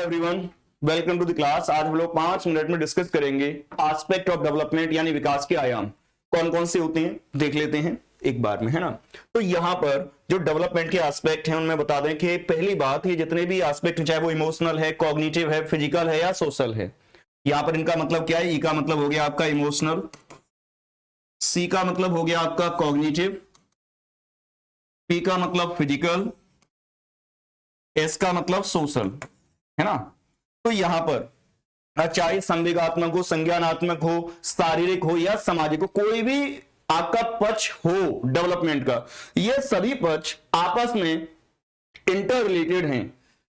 Everyone, welcome to the class. आज हम लोग 5 मिनट में डिस्कस करेंगे एस्पेक्ट ऑफ डेवलपमेंट यानी विकास के आयाम कौन कौन से होते हैं देख लेते हैं एक बार में, है ना। तो यहां पर जो डेवलपमेंट के एस्पेक्ट हैं उनमें बता दें कि पहली बात ये जितने भी एस्पेक्ट चाहे वो इमोशनल है, कॉग्निटिव है, फिजिकल है या सोशल है, यहां पर इनका मतलब क्या है। ई का मतलब हो गया आपका इमोशनल, सी का मतलब हो गया आपका कॉग्निटिव, पी का मतलब फिजिकल, एस का मतलब सोशल, है ना। तो यहां पर चाहे संवेगात्मक हो, संज्ञानात्मक हो, शारीरिक हो या सामाजिक हो, कोई भी आपका पक्ष हो डेवलपमेंट का, ये सभी पक्ष आपस में इंटर रिलेटेड हैं,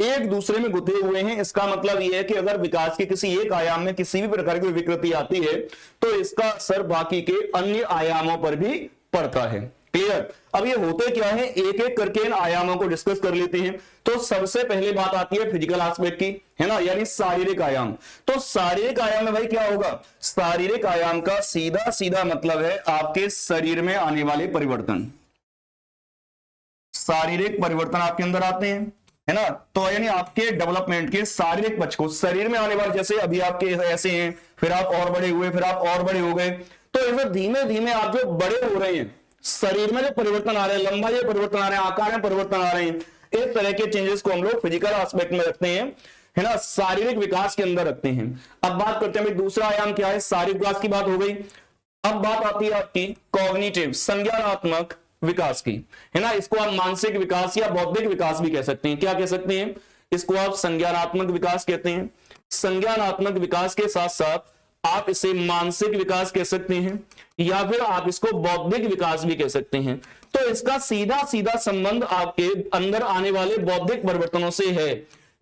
एक दूसरे में गुथे हुए हैं। इसका मतलब यह है कि अगर विकास के किसी एक आयाम में किसी भी प्रकार की विकृति आती है तो इसका असर बाकी के अन्य आयामों पर भी पड़ता है। क्लियर। अब ये होते क्या है, एक एक करके इन आयामों को डिस्कस कर लेते हैं। तो सबसे पहले बात आती है फिजिकल एस्पेक्ट की, है ना, यानी शारीरिक आयाम। तो शारीरिक आयाम में भाई क्या होगा, शारीरिक आयाम का सीधा सीधा मतलब है आपके शरीर में आने वाले परिवर्तन, शारीरिक परिवर्तन आपके अंदर आते हैं, है ना। तो यानी आपके डेवलपमेंट के शारीरिक पक्ष को, शरीर में आने वाले, जैसे अभी आपके ऐसे हैं, फिर आप और बड़े हुए, फिर आप और बड़े हो गए, तो ऐसे धीमे धीमे आप जो बड़े हो रहे हैं, शरीर में जो परिवर्तन आ रहे हैं, लंबाई में परिवर्तन आ रहे हैं, आकार में परिवर्तन आ रहे हैं, इस तरह के चेंजेस को हम लोग फिजिकल एस्पेक्ट में रखते हैं, है ना, शारीरिक विकास के अंदर रखते हैं। अब बात करते हैं भाई दूसरा आयाम क्या है, शारीरिक विकास की बात हो गई। अब बात आती है आपकी कॉग्निटिव, संज्ञानात्मक विकास की, है ना। इसको आप मानसिक विकास या बौद्धिक विकास भी कह सकते हैं। क्या कह सकते हैं, इसको आप संज्ञानात्मक विकास कहते हैं। संज्ञानात्मक विकास के साथ साथ आप इसे मानसिक विकास कह सकते हैं या फिर आप इसको बौद्धिक विकास भी कह सकते हैं। तो इसका सीधा सीधा संबंध आपके अंदर आने वाले बौद्धिक परिवर्तनों से है।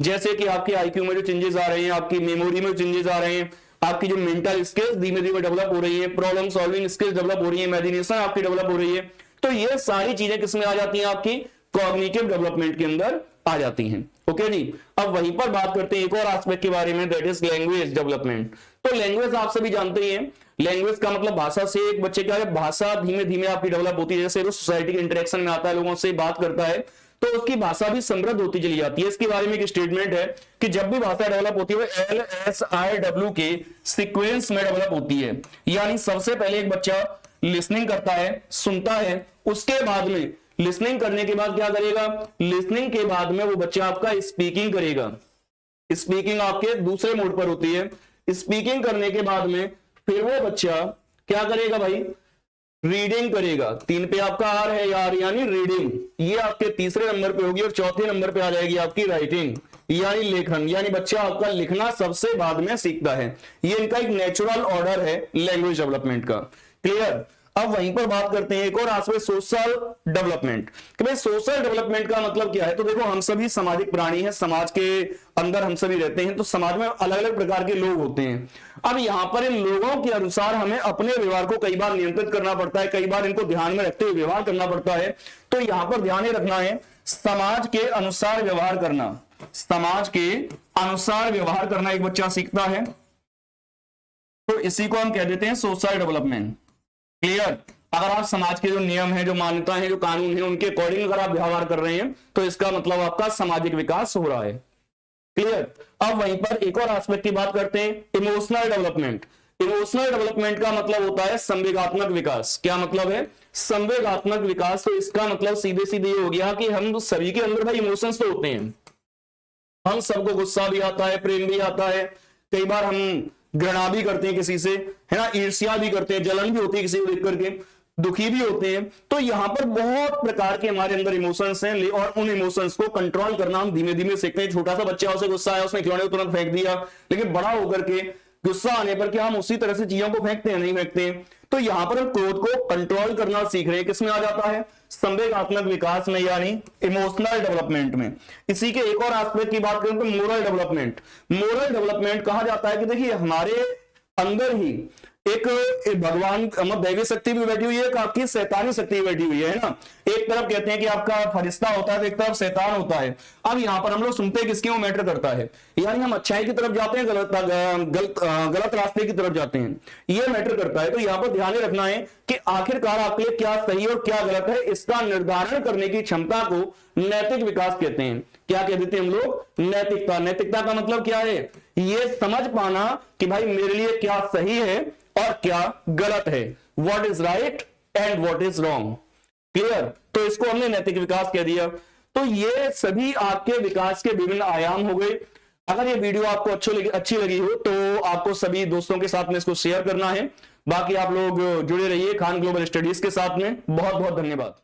जैसे कि आपके आईक्यू में जो चेंजेस आ रहे हैं, आपकी मेमोरी में चेंजेस आ रहे हैं, आपकी जो मेंटल स्किल्स धीमे धीमे डेवलप हो रही है, प्रॉब्लम सॉल्विंग स्किल्स डेवलप हो रही है, इमेजिनेशन आपकी डेवलप हो रही है। तो ये सारी चीजें किसमें आ जाती हैं, आपकी कॉग्निटिव डेवलपमेंट के अंदर आ जाती हैं। ओके जी। अब वहीं पर बात करते हैं एक और एस्पेक्ट के बारे में, दैट इज लैंग्वेज डेवलपमेंट। तो लैंग्वेज आप सभी जानते ही हैं, लैंग्वेज का मतलब भाषा से एक बच्चे का भाषा धीमे धीमे आपकी डेवलप होती है। जैसे वो सोसाइटी के इंटरेक्शन में आता है, लोगों से बात करता है, तो उसकी भाषा भी समृद्ध होती चली जाती है। इसके बारे में एक स्टेटमेंट है कि जब भी भाषा डेवलप होती है वो LSIW के सीक्वेंस में डेवलप होती है। यानी सबसे पहले एक बच्चा लिसनिंग करता है, सुनता है, उसके बाद में लिसनिंग करने के बाद क्या करेगा, लिसनिंग के बाद में वो बच्चा आपका स्पीकिंग करेगा। स्पीकिंग आपके दूसरे मोड पर होती है। स्पीकिंग करने के बाद में फिर वो बच्चा क्या करेगा भाई, रीडिंग करेगा। 3 पे आपका आर है यार, यानी रीडिंग, ये आपके तीसरे नंबर पे होगी। और चौथे नंबर पे आ जाएगी आपकी राइटिंग यानी लेखन, यानी बच्चा आपका लिखना सबसे बाद में सीखता है। ये इनका एक नेचुरल ऑर्डर है लैंग्वेज डेवलपमेंट का। क्लियर। अब वहीं पर बात करते हैं एक और एस्पेक्ट, सोशल डेवलपमेंट। कि भाई सोशल डेवलपमेंट का मतलब क्या है। तो देखो हम सभी सामाजिक प्राणी हैं, समाज के अंदर हम सभी रहते हैं, तो समाज में अलग अलग प्रकार के लोग होते हैं। अब यहां पर इन लोगों के अनुसार हमें अपने व्यवहार को कई बार नियंत्रित करना पड़ता है, कई बार इनको ध्यान में रखते हुए व्यवहार करना पड़ता है। तो यहां पर ध्यान ही रखना है, समाज के अनुसार व्यवहार करना, समाज के अनुसार व्यवहार करना एक बच्चा सीखता है, तो इसी को हम कह देते हैं सोशल डेवलपमेंट। क्लियर। अगर आप समाज के जो नियम है, जो मान्यता है, जो कानून है, उनके अकॉर्डिंग अगर आप व्यवहार कर रहे हैं तो इसका मतलब आपका सामाजिक विकास हो रहा है। क्लियर। अब वहीं पर एक और एस्पेक्ट की बात करते हैं, इमोशनल डेवलपमेंट। इमोशनल डेवलपमेंट का मतलब होता है संवेगात्मक विकास। क्या मतलब है, संवेगात्मक विकास। तो इसका मतलब सीधे सीधे ये हो गया कि हम सभी के अंदर भाई इमोशंस तो होते हैं, हम सबको गुस्सा भी आता है, प्रेम भी आता है, कई बार हम घृणा भी करते हैं किसी से, है ना, ईर्ष्या भी करते हैं, जलन भी होती है किसी को देख करके, दुखी भी होते हैं। तो यहां पर बहुत प्रकार के हमारे अंदर इमोशंस हैं और उन इमोशंस को कंट्रोल करना हम धीमे धीमे सीखते हैं। छोटा सा बच्चा, उसे गुस्सा आया, उसने खिलौने को तुरंत फेंक दिया, लेकिन बड़ा होकर के गुस्सा आने पर क्या हम उसी तरह से चीजों को फेंकते हैं, नहीं फेंकते हैं। तो यहां पर हम क्रोध को कंट्रोल करना सीख रहे हैं, किसमें आ जाता है, संवेगात्मक विकास में, यानी इमोशनल डेवलपमेंट में। इसी के एक और एस्पेक्ट की बात करें तो मोरल डेवलपमेंट। मोरल डेवलपमेंट कहा जाता है कि देखिए हमारे अंदर ही एक भगवान दैवी शक्ति भी बैठी हुई है, एक आपकी शैतानी शक्ति भी बैठी हुई है ना। एक तरफ कहते हैं कि आपका फरिश्ता होता है तो एक तरफ शैतान होता है। अब यहां पर हम लोग सुनते हैं किसकी वो मैटर करता है, यानी हम अच्छाई की तरफ जाते हैं गलत रास्ते की तरफ जाते हैं, ये मैटर करता है। तो यहां पर ध्यान रखना है कि आखिरकार आपके लिए क्या सही और क्या गलत है, इसका निर्धारण करने की क्षमता को नैतिक विकास कहते हैं। क्या कह देते हैं हम लोग? नैतिकता। नैतिकता का मतलब क्या है? ये समझ पाना कि भाई मेरे लिए क्या सही है और क्या गलत है, what is right and what is wrong. Clear? तो इसको हमने नैतिक विकास कह दिया। तो ये सभी आपके विकास के विभिन्न आयाम हो गए। अगर ये वीडियो आपको अच्छी लगी हो तो आपको सभी दोस्तों के साथ में इसको शेयर करना है। बाकी आप लोग जुड़े रहिए खान ग्लोबल स्टडीज के साथ में। बहुत बहुत धन्यवाद।